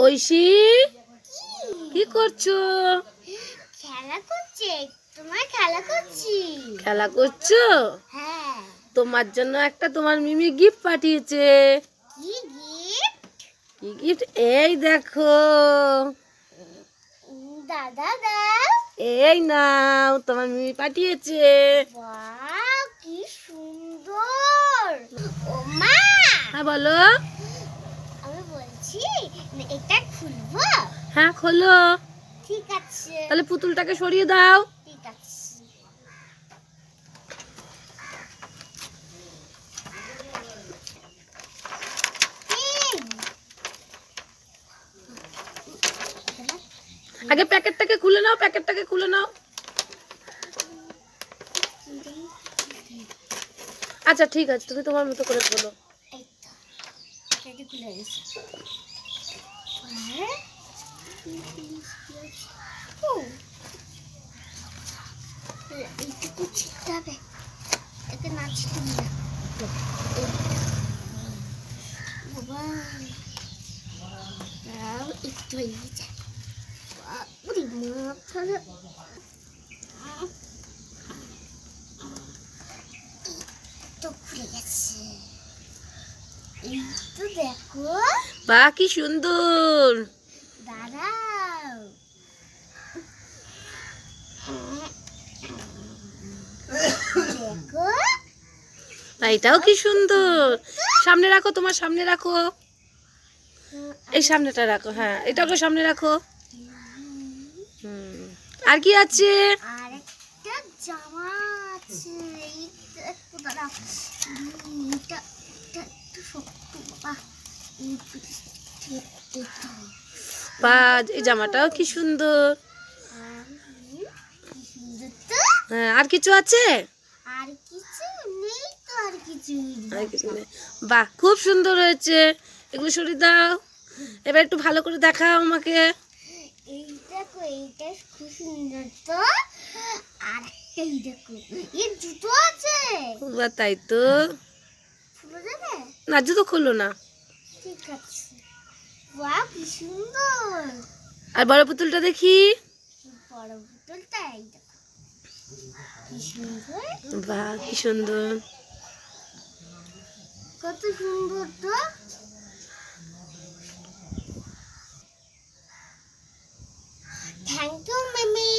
ঐশী কি করছো? খেলা করছি। তোমার খেলা করছি। খেলা করছো? হ্যাঁ। তোমার জন্য একটা তোমার মিমি গিফট পাঠিয়েছে। কি গিফট? কি গিফট? এই দেখো। দাদা দাও। এই নাও, তোমার মিমি পাঠিয়েছে। বাহ, কি সুন্দর। ও মা। হ্যাঁ বলো। আমি বলছি এটা খুলবো? হ্যাঁ খোলো। ঠিক আছে। তাহলে পুতুলটাকে সরিয়ে দাও। ঠিক আছে। আগে প্যাকেটটাকে খুলে নাও, প্যাকেটটাকে খুলে নাও। আচ্ছা ঠিক আছে, তুমি তোমার মতো করে খোলো। এই তো, এটা খুলে গেছে। এইটুকু ছিটতে হবে, একে না ছিটতে না। বাবা, দাও একটু হয়ে যায়। ওরে মাথাটা তো খুলে গেছে। এই তো দেখো। বাহ কি সুন্দর। দাঁড়াও। দেখো। এটাও কি সুন্দর। সামনে রাখো, তোমার সামনে রাখো। এই সামনেটা রাখো, হ্যাঁ এটাকে সামনে রাখো। আর কি আছে? আর একটা জামা আছে। এইটা একটু দাঁড়াও। এটা একটু শক্ত বাবা। বাহ এই জামাটাও কি সুন্দর। হ্যাঁ আর কিছু আছে? আর কিছু নেই তো, আর কিছু নেই। বাহ খুব সুন্দর হয়েছে। এগুলো সরিয়ে দাও। এবার একটু ভালো করে দেখাও আমাকে। এই দেখো, এইটা খুব সুন্দর তো। আর এই দেখো, এই জুতো আছে। বাহ তাই তো। খুলে যাবে না, জুতো খুললো না। ঠিক আছে। বাহ কি সুন্দর। আর বড় পুতুলটা দেখি। বড় পুতুলটা এই দেখো, কি সুন্দর। বাহ কি সুন্দর। কত সুন্দর তো। Thank you Mimi.